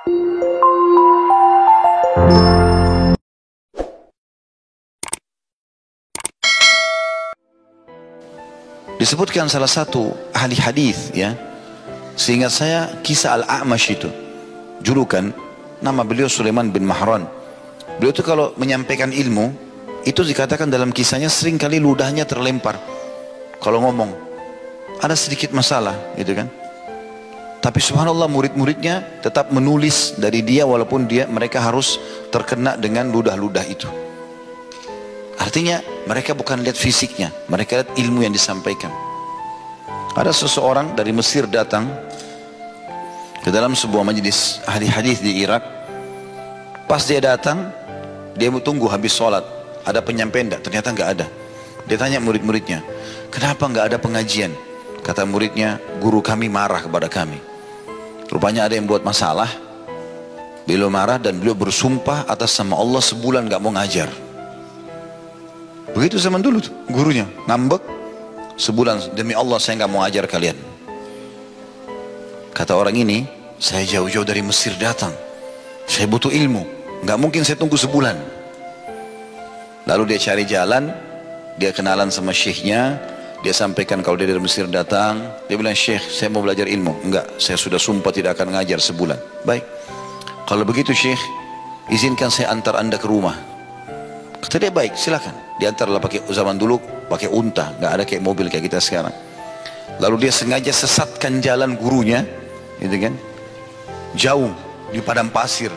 Disebutkan salah satu ahli hadis, ya, sehingga saya kisah Al-A'mash itu, julukan nama beliau Sulaiman bin Mahran. Beliau itu kalau menyampaikan ilmu itu dikatakan dalam kisahnya sering kali ludahnya terlempar kalau ngomong, ada sedikit masalah gitu kan. Tapi subhanallah murid-muridnya tetap menulis dari dia walaupun mereka harus terkena dengan ludah-ludah itu. Artinya mereka bukan lihat fisiknya, mereka lihat ilmu yang disampaikan. Ada seseorang dari Mesir datang ke dalam sebuah majelis ahli hadis di Irak. Pas dia datang, dia tunggu habis sholat, ada penyampaian enggak? Ternyata enggak ada. Dia tanya murid-muridnya, kenapa enggak ada pengajian? Kata muridnya, guru kami marah kepada kami. Rupanya ada yang buat masalah. Beliau marah dan beliau bersumpah atas nama Allah sebulan enggak mau ngajar. Begitu zaman dulu tuh, gurunya ngambek sebulan, demi Allah saya nggak mau ajar kalian. Kata orang ini, saya jauh-jauh dari Mesir datang, saya butuh ilmu, nggak mungkin saya tunggu sebulan. Lalu dia cari jalan, dia kenalan sama syekhnya, dia sampaikan kalau dia dari Mesir datang, dia bilang, syekh saya mau belajar ilmu. Enggak, saya sudah sumpah tidak akan ngajar sebulan. Baik, kalau begitu syekh, izinkan saya antar anda ke rumah. Kata dia, baik silakan. Diantarlah pakai, zaman dulu pakai unta, nggak ada kayak mobil kayak kita sekarang. Lalu dia sengaja sesatkan jalan gurunya, gitu kan, jauh di padang pasir,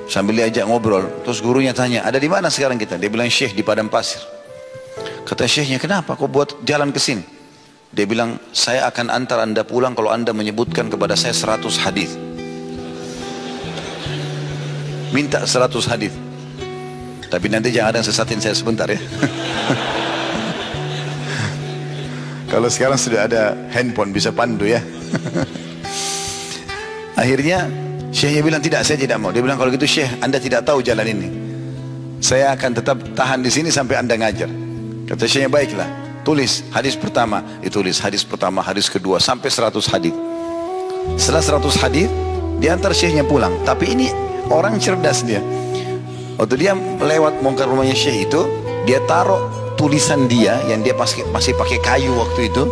sambil diajak ngobrol. Terus gurunya tanya, ada di mana sekarang kita? Dia bilang, syekh di padang pasir. Kata syekhnya, kenapa kau buat jalan ke sini? Dia bilang, saya akan antar anda pulang kalau anda menyebutkan kepada saya 100 hadis. Minta 100 hadis. Tapi nanti jangan ada yang sesatin saya sebentar ya. Kalau sekarang sudah ada handphone bisa pandu ya. Akhirnya syekhnya bilang, tidak, saya tidak mau. Dia bilang, kalau gitu syekh, anda tidak tahu jalan ini, saya akan tetap tahan di sini sampai anda ngajar. Kata syekhnya, baiklah, tulis hadis pertama. Ditulis hadis pertama, hadis kedua, sampai 100 hadis. Setelah 100 hadis diantar syekhnya pulang. Tapi ini orang cerdas dia. Waktu dia lewat bongkar rumahnya syekh itu, dia taruh tulisan dia yang dia masih pakai kayu waktu itu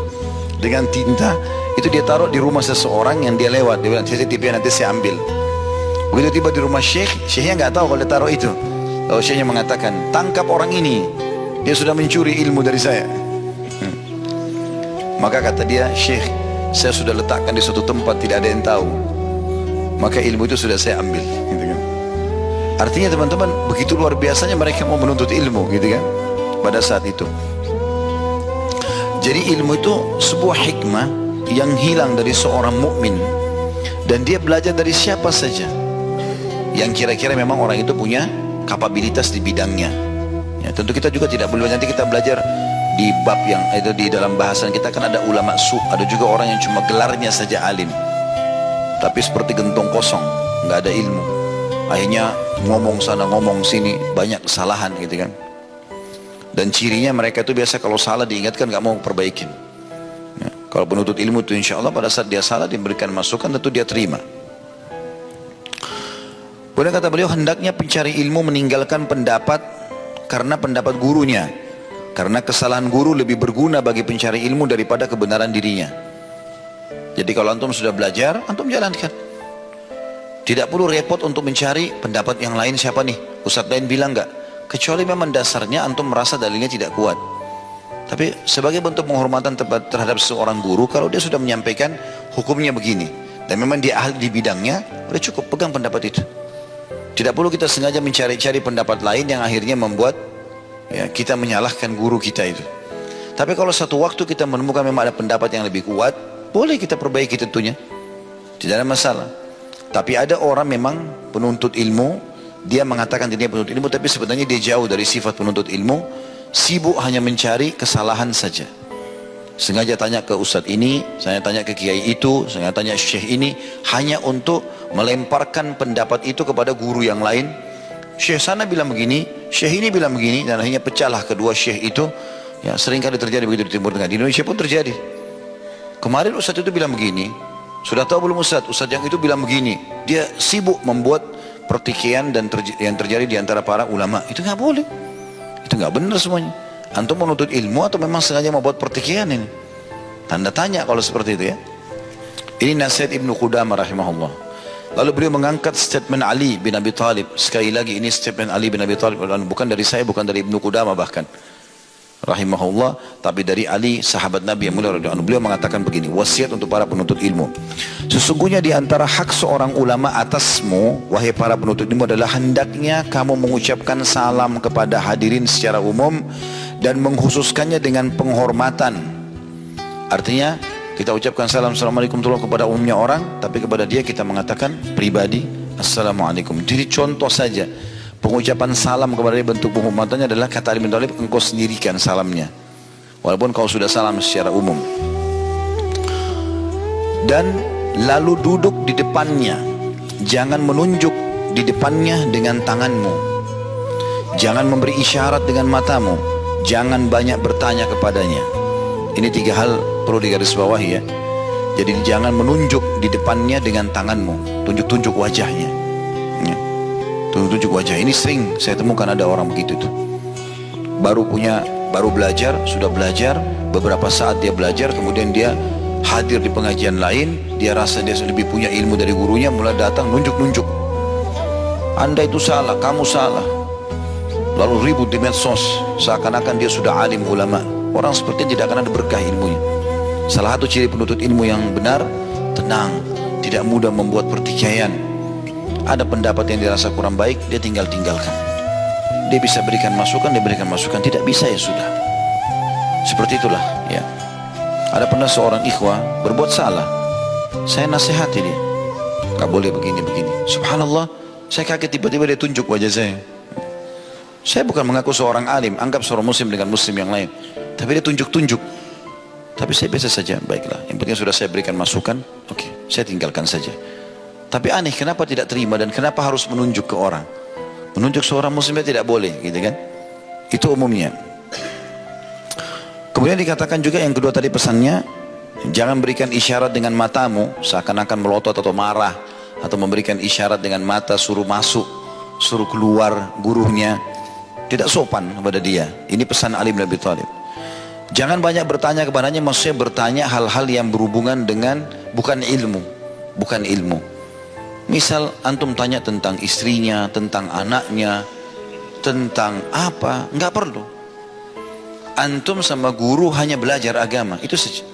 dengan tinta, itu dia taruh di rumah seseorang yang dia lewat. Dia bilang, saya titip nanti saya ambil. Begitu tiba di rumah syekh, syekhnya nggak tahu kalau dia taruh itu. Lalu syekhnya mengatakan, tangkap orang ini, dia sudah mencuri ilmu dari saya. Maka kata dia, syekh, saya sudah letakkan di suatu tempat tidak ada yang tahu, maka ilmu itu sudah saya ambil, gitu kan. Artinya teman-teman, begitu luar biasanya mereka mau menuntut ilmu, gitu kan, pada saat itu. Jadi ilmu itu sebuah hikmah yang hilang dari seorang mukmin, dan dia belajar dari siapa saja yang kira-kira memang orang itu punya kapabilitas di bidangnya. Ya, tentu kita juga tidak boleh, nanti kita belajar di bab yang itu, di dalam bahasan kita kan ada ulama su, ada juga orang yang cuma gelarnya saja alim, tapi seperti gentong kosong, nggak ada ilmu. Akhirnya ngomong sana ngomong sini, banyak kesalahan gitu kan. Dan cirinya mereka itu biasa kalau salah diingatkan nggak mau perbaikin. Ya, kalau penuntut ilmu itu insya Allah pada saat dia salah diberikan masukan tentu dia terima. Kemudian kata beliau, hendaknya pencari ilmu meninggalkan pendapat karena pendapat gurunya, karena kesalahan guru lebih berguna bagi pencari ilmu daripada kebenaran dirinya. Jadi kalau antum sudah belajar, antum jalankan. Tidak perlu repot untuk mencari pendapat yang lain, siapa nih, ustadz lain bilang enggak, kecuali memang dasarnya antum merasa dalilnya tidak kuat. Tapi sebagai bentuk penghormatan terhadap seorang guru, kalau dia sudah menyampaikan hukumnya begini dan memang dia ahli di bidangnya, udah cukup pegang pendapat itu. Tidak perlu kita sengaja mencari-cari pendapat lain yang akhirnya membuat ya, kita menyalahkan guru kita itu. Tapi kalau satu waktu kita menemukan memang ada pendapat yang lebih kuat, boleh kita perbaiki tentunya, tidak ada masalah. Tapi ada orang memang penuntut ilmu, dia mengatakan dirinya penuntut ilmu, tapi sebenarnya dia jauh dari sifat penuntut ilmu, sibuk hanya mencari kesalahan saja. Sengaja tanya ke ustadz ini, saya tanya ke kiai itu, saya tanya syekh ini, hanya untuk melemparkan pendapat itu kepada guru yang lain. Syekh sana bilang begini, syekh ini bilang begini, dan akhirnya pecahlah kedua syekh itu. Ya, seringkali terjadi begitu di Timur Tengah, di Indonesia pun terjadi. Kemarin ustadz itu bilang begini, Sudah tahu belum Ustaz? Ustaz yang itu bilang begini. Dia sibuk membuat pertikaian dan yang terjadi di antara para ulama. Itu nggak boleh. Itu nggak benar semuanya. Antum menuntut ilmu atau memang sengaja membuat pertikaian ini? Tanda tanya kalau seperti itu ya. Ini nasihat Ibnu Qudamah rahimahullah. Lalu beliau mengangkat statement Ali bin Abi Thalib. Sekali lagi ini statement Ali bin Abi Thalib. Bukan dari saya, bukan dari Ibnu Qudamah bahkan. Rahimahullah, tapi dari Ali sahabat Nabi yang mulia radhiyallahu anhu. Beliau mengatakan begini, wasiat untuk para penuntut ilmu. Sesungguhnya di antara hak seorang ulama atasmu, wahai para penuntut ilmu, adalah hendaknya kamu mengucapkan salam kepada hadirin secara umum dan mengkhususkannya dengan penghormatan. Artinya kita ucapkan salam assalamualaikum kepada umumnya orang, tapi kepada dia kita mengatakan pribadi assalamualaikum. Jadi contoh saja, pengucapan salam kepada dia bentuk penghormatannya adalah kata Ali bin Thalib, engkau sendirikan salamnya walaupun kau sudah salam secara umum. Dan lalu duduk di depannya, jangan menunjuk di depannya dengan tanganmu, jangan memberi isyarat dengan matamu, jangan banyak bertanya kepadanya. Ini 3 hal perlu digarisbawahi ya. Jadi jangan menunjuk di depannya dengan tanganmu, tunjuk-tunjuk wajahnya ya. Tunjuk wajah. Ini sering saya temukan ada orang begitu tuh. Baru belajar, sudah belajar, beberapa saat dia belajar, kemudian dia hadir di pengajian lain, dia rasa dia lebih punya ilmu dari gurunya, mulai datang nunjuk-nunjuk. Anda itu salah, kamu salah. Lalu ribut di medsos, seakan-akan dia sudah alim ulama. Orang seperti ini tidak akan ada berkah ilmunya. Salah satu ciri penuntut ilmu yang benar, tenang, tidak mudah membuat pertikaian. Ada pendapat yang dirasa kurang baik, dia tinggalkan. Dia bisa berikan masukan, dia berikan masukan. Tidak bisa ya sudah. Seperti itulah ya. Ada pernah seorang ikhwah berbuat salah, saya nasihati dia, gak boleh begini-begini. Subhanallah, saya kaget tiba-tiba dia tunjuk wajah saya. Saya bukan mengaku seorang alim, anggap seorang muslim dengan muslim yang lain, tapi dia tunjuk-tunjuk. Tapi saya biasa saja, baiklah, yang penting sudah saya berikan masukan, oke, saya tinggalkan saja. Tapi aneh, kenapa tidak terima dan kenapa harus menunjuk ke orang? Menunjuk seorang muslimnya tidak boleh, gitu kan? Itu umumnya. Kemudian dikatakan juga yang kedua tadi pesannya, jangan berikan isyarat dengan matamu, seakan-akan melotot atau marah, atau memberikan isyarat dengan mata suruh masuk, suruh keluar gurunya. Tidak sopan kepada dia. Ini pesan Ali bin Abi Thalib. Jangan banyak bertanya kepadanya, maksudnya bertanya hal-hal yang berhubungan dengan bukan ilmu. Bukan ilmu. Misal antum tanya tentang istrinya, tentang anaknya, tentang apa, nggak perlu. Antum sama guru hanya belajar agama, itu saja.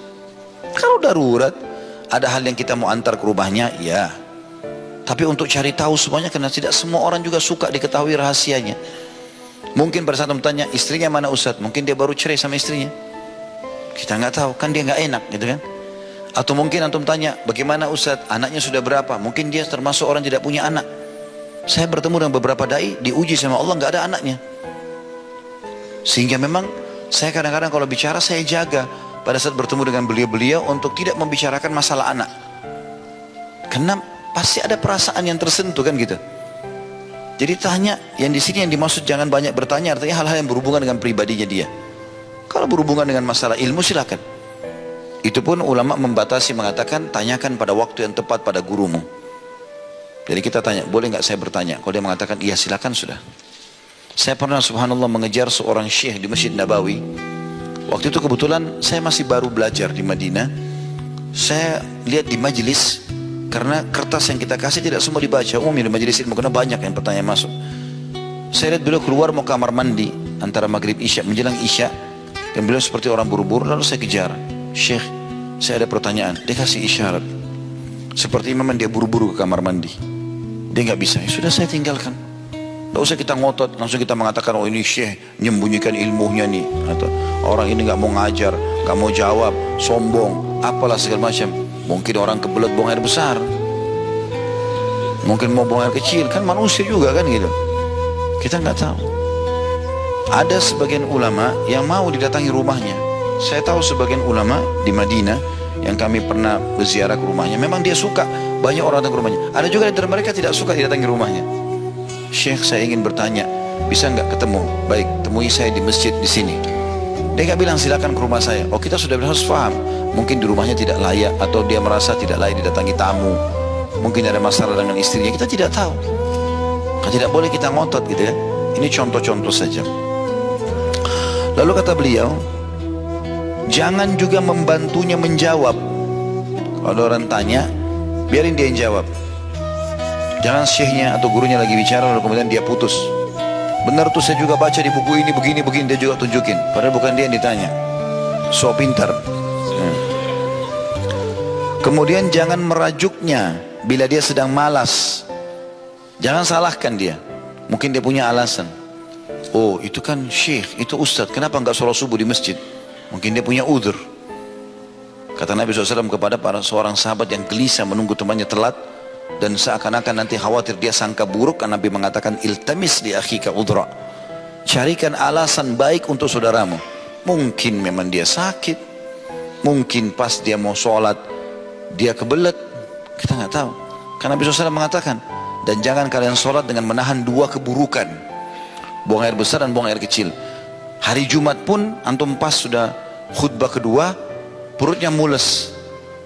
Kalau darurat, ada hal yang kita mau antar ke rumahnya, ya. Tapi untuk cari tahu semuanya, karena tidak semua orang juga suka diketahui rahasianya. Mungkin pada saat antum tanya, istrinya mana Ustaz? Mungkin dia baru cerai sama istrinya. Kita nggak tahu, kan dia nggak enak, gitu kan? Atau mungkin antum tanya, bagaimana Ustaz? Anaknya sudah berapa? Mungkin dia termasuk orang tidak punya anak. Saya bertemu dengan beberapa dai, diuji sama Allah nggak ada anaknya. Sehingga memang saya kadang-kadang kalau bicara saya jaga pada saat bertemu dengan beliau-beliau untuk tidak membicarakan masalah anak. Karena pasti ada perasaan yang tersentuh kan gitu. Jadi tanya, yang di sini yang dimaksud jangan banyak bertanya, artinya hal-hal yang berhubungan dengan pribadinya dia. Kalau berhubungan dengan masalah ilmu silakan. Itu pun ulama membatasi, mengatakan tanyakan pada waktu yang tepat pada gurumu. Jadi kita tanya, boleh nggak saya bertanya? Kalau dia mengatakan iya silakan sudah. Saya pernah subhanallah mengejar seorang syekh di Masjid Nabawi. Waktu itu kebetulan saya masih baru belajar di Madinah. Saya lihat di majelis, karena kertas yang kita kasih tidak semua dibaca umumnya di majelis ilmu, karena banyak yang pertanyaan masuk. Saya lihat beliau keluar mau kamar mandi antara maghrib isya, menjelang isya, dan beliau seperti orang buru-buru. Lalu saya kejar, Syekh, saya ada pertanyaan. Dia kasih isyarat seperti memang dia buru-buru ke kamar mandi. Dia nggak bisa, ya sudah saya tinggalkan. Tidak usah kita ngotot, langsung kita mengatakan, oh ini Syekh menyembunyikan ilmunya nih, atau orang ini nggak mau ngajar, nggak mau jawab, sombong, apalah segala macam. Mungkin orang kebelet buang air besar, mungkin mau buang air kecil, kan manusia juga kan gitu. Kita nggak tahu. Ada sebagian ulama yang mau didatangi rumahnya. Saya tahu sebagian ulama di Madinah yang kami pernah berziarah ke rumahnya. Memang dia suka banyak orang datang ke rumahnya. Ada juga dari mereka tidak suka didatangi rumahnya. Syekh, saya ingin bertanya, bisa nggak ketemu? Baik, temui saya di masjid di sini. Dia nggak bilang silakan ke rumah saya. Oh, kita sudah harus paham. Mungkin di rumahnya tidak layak, atau dia merasa tidak layak didatangi tamu. Mungkin ada masalah dengan istrinya, kita tidak tahu. Tidak boleh kita ngotot gitu ya. Ini contoh-contoh saja. Lalu kata beliau, jangan juga membantunya menjawab. Kalau orang tanya, biarin dia yang jawab. Jangan syekhnya atau gurunya lagi bicara lalu kemudian dia putus. Benar tuh, saya juga baca di buku ini begini, dia juga tunjukin. Padahal bukan dia yang ditanya. So pintar. Kemudian jangan merajuknya bila dia sedang malas. Jangan salahkan dia. Mungkin dia punya alasan. Oh, itu kan syekh, itu ustadz, kenapa enggak sholat subuh di masjid? Mungkin dia punya udzur. Kata Nabi SAW kepada seorang sahabat yang gelisah menunggu temannya telat, dan seakan-akan nanti khawatir dia sangka buruk, karena Nabi mengatakan iltamis li akhika udhra. Carikan alasan baik untuk saudaramu. Mungkin memang dia sakit, mungkin pas dia mau sholat dia kebelet, kita nggak tahu. Karena Nabi SAW mengatakan, dan jangan kalian sholat dengan menahan dua keburukan, buang air besar dan buang air kecil. Hari Jumat pun antum pas sudah khutbah kedua, perutnya mules,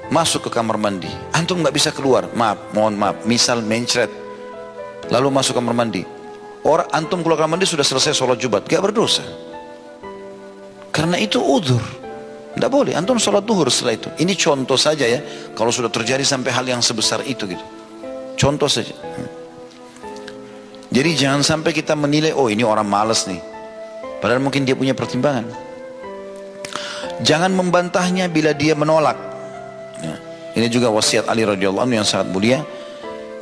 masuk ke kamar mandi, antum nggak bisa keluar, mohon maaf, misal mencret, lalu masuk kamar mandi, orang antum keluar kamar mandi sudah selesai sholat Jumat, gak berdosa, karena itu udzur, tidak boleh. Antum sholat duhur setelah itu. Ini contoh saja ya, kalau sudah terjadi sampai hal yang sebesar itu gitu, contoh saja. Jadi jangan sampai kita menilai, oh ini orang malas nih, padahal mungkin dia punya pertimbangan. Jangan membantahnya bila dia menolak. Ya, ini juga wasiat Ali radhiyallahu anhu yang sangat mulia.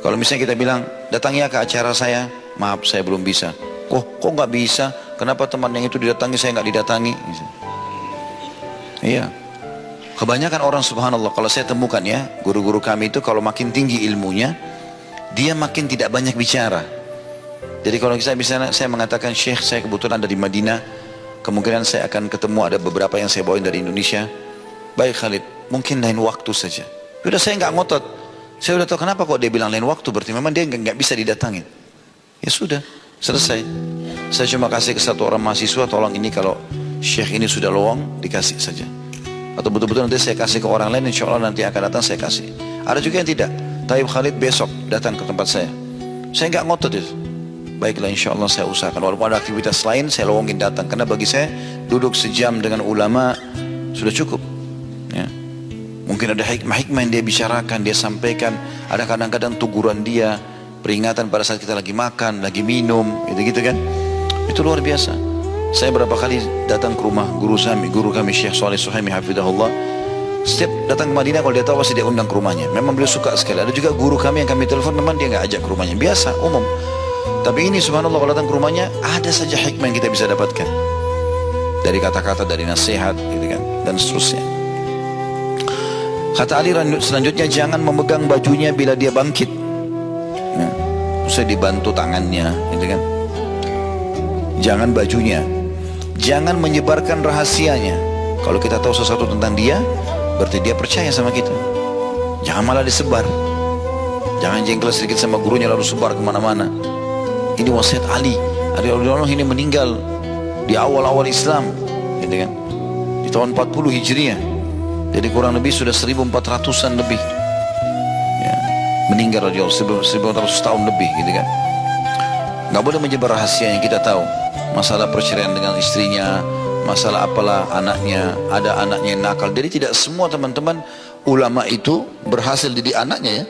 Kalau misalnya kita bilang, datang ya ke acara saya, maaf saya belum bisa. Kok nggak bisa? Kenapa teman yang itu didatangi saya nggak didatangi? Iya. Kebanyakan orang subhanallah, kalau saya temukan ya, guru-guru kami itu kalau makin tinggi ilmunya, dia makin tidak banyak bicara. Jadi kalau saya mengatakan, Syekh saya kebetulan ada di Madinah, kemungkinan saya akan ketemu, ada beberapa yang saya bawain dari Indonesia. Baik Khalid, mungkin lain waktu saja. Udah, saya nggak ngotot. Saya udah tahu kenapa kok dia bilang lain waktu, berarti memang dia nggak bisa didatangin. Ya sudah, selesai. Saya cuma kasih ke satu orang mahasiswa, tolong ini kalau Syekh ini sudah lowong, dikasih saja. Atau betul-betul nanti saya kasih ke orang lain, insya Allah nanti akan datang saya kasih. Ada juga yang tidak. Taib Khalid besok datang ke tempat saya. Saya nggak ngotot itu. Baiklah, insya Allah saya usahakan. Walaupun ada aktivitas lain, saya lowongin datang. Karena bagi saya, duduk sejam dengan ulama sudah cukup. Ya. Mungkin ada hikmah-hikmah yang dia bicarakan, dia sampaikan. Ada kadang-kadang teguran dia, peringatan pada saat kita lagi makan, lagi minum, gitu-gitu kan. Itu luar biasa. Saya berapa kali datang ke rumah guru kami Syekh Saleh Suhaimi hafizahullah. Setiap datang ke Madinah, kalau dia tahu pasti dia undang ke rumahnya. Memang beliau suka sekali. Ada juga guru kami yang kami telepon, memang dia nggak ajak ke rumahnya. Biasa, umum. Tapi ini subhanallah, kalau datang ke rumahnya, ada saja hikmah yang kita bisa dapatkan. Dari kata-kata, dari nasihat, gitu kan, dan seterusnya. Kata Ali selanjutnya, jangan memegang bajunya bila dia bangkit. Nah, usah dibantu tangannya, gitu kan. Jangan bajunya. Jangan menyebarkan rahasianya. Kalau kita tahu sesuatu tentang dia, berarti dia percaya sama kita. Jangan malah disebar. Jangan jengkel sedikit sama gurunya lalu sebar kemana-mana. Ini wasiat Ali. Ali radhiyallahu anhu ini meninggal di awal-awal Islam, gitu kan, di tahun 40 Hijriah. Jadi kurang lebih sudah 1400-an lebih. Ya, meninggal radhiyallahu 1400 tahun lebih, gitu kan. Nggak boleh menyebar rahasia yang kita tahu. Masalah perceraian dengan istrinya, masalah apalah anaknya, ada anaknya yang nakal. Jadi tidak semua teman-teman ulama itu berhasil didik anaknya ya.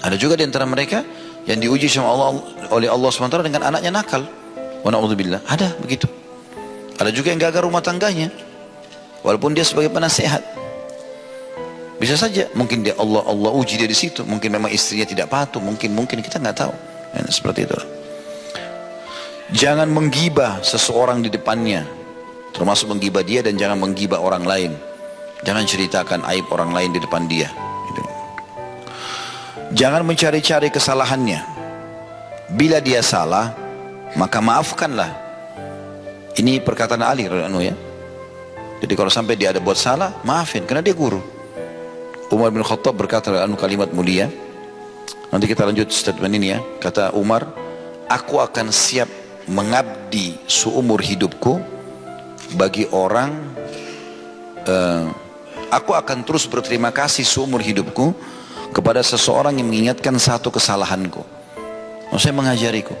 Ada juga di antara mereka yang diuji sama Allah, oleh Allah SWT dengan anaknya nakal. Wa na'udzubillah. Ada begitu. Ada juga yang gagal rumah tangganya, walaupun dia sebagai penasehat. Bisa saja, mungkin dia Allah uji dia di situ. Mungkin memang istrinya tidak patuh, mungkin kita nggak tahu. Ya, seperti itu. Jangan menggibah seseorang di depannya, termasuk menggibah dia, dan jangan menggibah orang lain. Jangan ceritakan aib orang lain di depan dia. Gitu. Jangan mencari-cari kesalahannya. Bila dia salah, maka maafkanlah. Ini perkataan Ali radhiyallahu ya. Jadi kalau sampai dia ada buat salah, maafin, karena dia guru. Umar bin Khattab berkata dalam kalimat mulia. Nanti kita lanjut statement ini ya. Kata Umar, aku akan siap mengabdi seumur hidupku bagi orang, aku akan terus berterima kasih seumur hidupku kepada seseorang yang mengingatkan satu kesalahanku. Maksudnya mengajariku.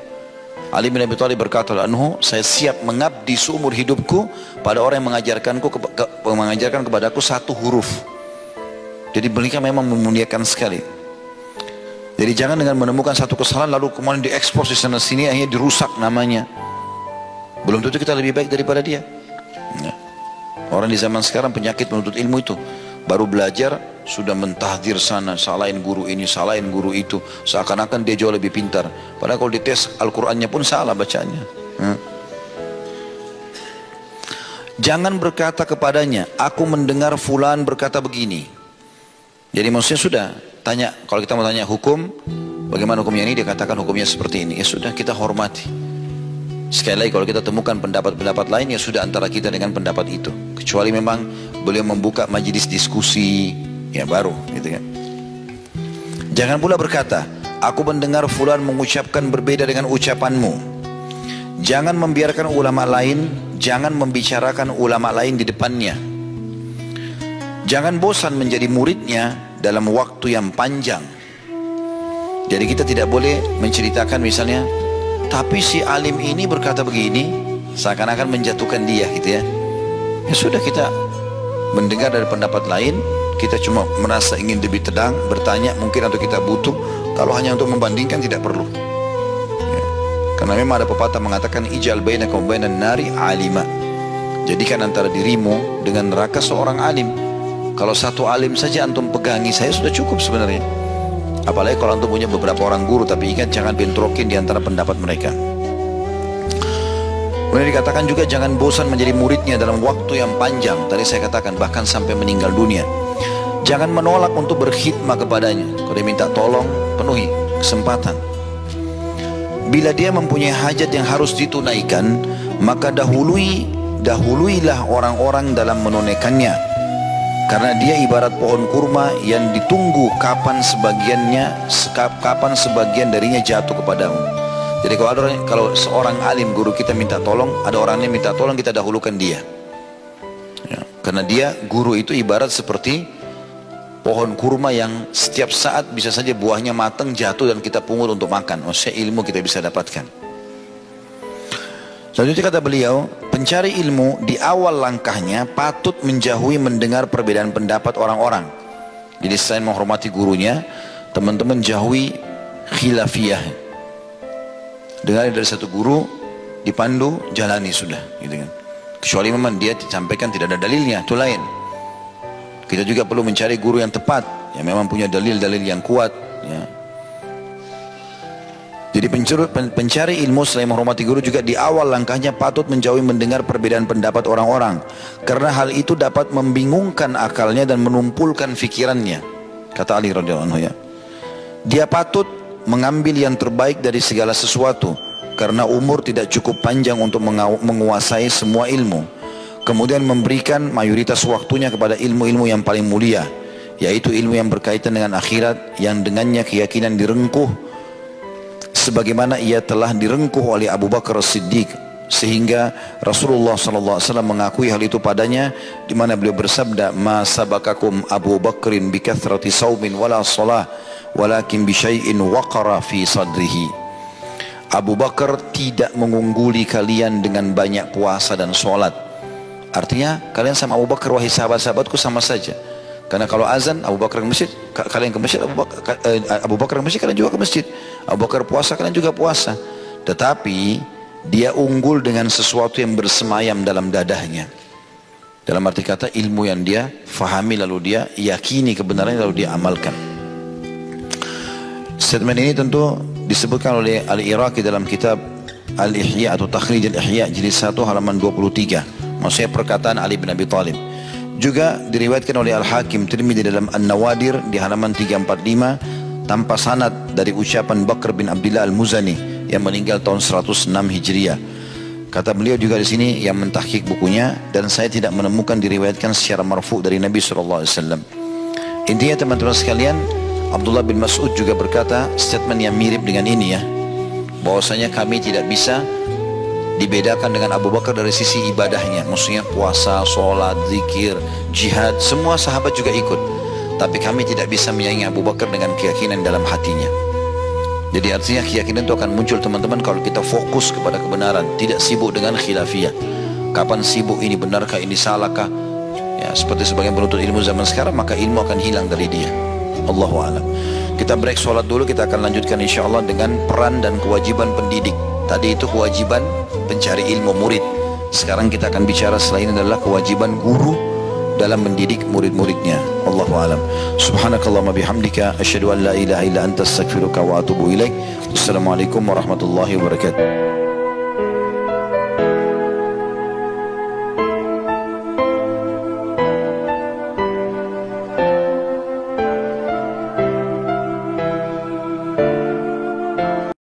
Ali bin Abi Thalib berkata anhu, saya siap mengabdi seumur hidupku pada orang yang mengajarkan kepadaku satu huruf. Jadi beliau memang memuliakan sekali. Jadi jangan dengan menemukan satu kesalahan lalu kemudian diekspos di sana sini, akhirnya dirusak namanya. Belum tentu kita lebih baik daripada dia. Nah, orang di zaman sekarang penyakit menuntut ilmu itu, baru belajar sudah mentahdir sana, salahin guru ini, salahin guru itu, seakan-akan dia jauh lebih pintar. Padahal kalau dites Al-Qur'annya pun salah bacanya. Jangan berkata kepadanya, aku mendengar fulan berkata begini. Jadi maksudnya sudah tanya, kalau kita mau tanya hukum, bagaimana hukumnya ini, dia katakan hukumnya seperti ini. Ya sudah, kita hormati. Sekali lagi kalau kita temukan pendapat-pendapat lain, ya sudah antara kita dengan pendapat itu. Kecuali memang beliau membuka majelis diskusi, ya baru gitu kan. Jangan pula berkata, aku mendengar fulan mengucapkan berbeda dengan ucapanmu. Jangan membiarkan ulama lain, jangan membicarakan ulama lain di depannya. Jangan bosan menjadi muridnya dalam waktu yang panjang. Jadi kita tidak boleh menceritakan misalnya, tapi si alim ini berkata begini, seakan-akan menjatuhkan dia gitu ya. Ya sudah, kita mendengar dari pendapat lain, kita cuma merasa ingin lebih tenang, bertanya mungkin atau kita butuh. Kalau hanya untuk membandingkan tidak perlu ya. Karena memang ada pepatah mengatakan ijal bainaka wa bainan nari alima, jadikan antara dirimu dengan neraka seorang alim. Kalau satu alim saja antum pegangi, saya sudah cukup sebenarnya. Apalagi kalau antum punya beberapa orang guru, tapi ingat jangan bentrokin di antara pendapat mereka. Kemudian dikatakan juga jangan bosan menjadi muridnya dalam waktu yang panjang. Tadi saya katakan bahkan sampai meninggal dunia. Jangan menolak untuk berkhidmat kepadanya. Kalau dia minta tolong, penuhi kesempatan. Bila dia mempunyai hajat yang harus ditunaikan, maka dahuluilah orang-orang dalam menunaikannya. Karena dia ibarat pohon kurma yang ditunggu kapan sebagian darinya jatuh kepadamu. Jadi kalau seorang alim guru kita minta tolong, ada orangnya minta tolong, kita dahulukan dia ya, karena dia guru itu ibarat seperti pohon kurma yang setiap saat bisa saja buahnya matang, jatuh dan kita pungut untuk makan. Maksudnya ilmu kita bisa dapatkan. Selanjutnya kata beliau, pencari ilmu di awal langkahnya patut menjauhi mendengar perbedaan pendapat orang-orang. Jadi selain menghormati gurunya, teman-teman jauhi khilafiyah. Dengar dari satu guru, dipandu, jalani sudah gitu kan. Kecuali memang dia disampaikan tidak ada dalilnya, itu lain. Kita juga perlu mencari guru yang tepat, yang memang punya dalil-dalil yang kuat ya. Jadi pencari ilmu selain menghormati guru juga di awal langkahnya patut menjauhi mendengar perbedaan pendapat orang-orang, karena hal itu dapat membingungkan akalnya dan menumpulkan fikirannya. Kata Ali radhiyallahu anhu ya, dia patut mengambil yang terbaik dari segala sesuatu, karena umur tidak cukup panjang untuk menguasai semua ilmu. Kemudian memberikan mayoritas waktunya kepada ilmu-ilmu yang paling mulia, yaitu ilmu yang berkaitan dengan akhirat, yang dengannya keyakinan direngkuh sebagaimana ia telah direngkuh oleh Abu Bakar As-Siddiq, sehingga Rasulullah SAW mengakui hal itu padanya, di mana beliau bersabda, ma sabakakum Abu Bakrin bi kathrati saumin wala salah walakin bi syai'in waqara fi sadrihi. Abu Bakar tidak mengungguli kalian dengan banyak puasa dan sholat. Artinya kalian sama Abu Bakar wahai sahabat-sahabatku sama saja. Karena kalau azan Abu Bakar ke masjid, kalian ke masjid, Abu Bakar ke masjid, kalian juga ke masjid. Abu Bakar puasa, kalian juga puasa. Tetapi dia unggul dengan sesuatu yang bersemayam dalam dadahnya. Dalam arti kata ilmu yang dia fahami lalu dia yakini kebenarannya lalu dia amalkan. Statement ini tentu disebutkan oleh Al-Iraqi dalam kitab Al-Ihya atau Takhrij Al-Ihya jilid 1 halaman 23. Maksudnya perkataan Ali bin Abi Thalib. Juga diriwayatkan oleh Al-Hakim Tirmidzi dalam An-Nawadir di halaman 345 tanpa sanad dari ucapan Bakr bin Abdullah Al-Muzani yang meninggal tahun 106 Hijriah. Kata beliau juga di sini yang mentahqiq bukunya, dan saya tidak menemukan diriwayatkan secara marfu dari Nabi SAW. Intinya teman-teman sekalian, Abdullah bin Mas'ud juga berkata statement yang mirip dengan ini ya, bahwasanya kami tidak bisa Dibedakan dengan Abu Bakar dari sisi ibadahnya, maksudnya puasa, sholat, zikir, jihad, semua sahabat juga ikut. Tapi kami tidak bisa menyaingi Abu Bakar dengan keyakinan dalam hatinya. Jadi artinya keyakinan itu akan muncul teman-teman kalau kita fokus kepada kebenaran, tidak sibuk dengan khilafiyah. Kapan sibuk ini benarkah, ini salahkah? Ya, seperti sebagian penuntut ilmu zaman sekarang, maka ilmu akan hilang dari dia. Allahu a'lam. Kita break sholat dulu, kita akan lanjutkan insyaAllah dengan peran dan kewajiban pendidik. Tadi itu kewajiban pencari ilmu murid. Sekarang kita akan bicara selain adalah kewajiban guru dalam mendidik murid-muridnya. Allahu a'lam. Subhanakallahumma bihamdika asyhadu an la ilaha illa anta astaghfiruka wa atubu ilaik. Wassalamualaikum warahmatullahi wabarakatuh.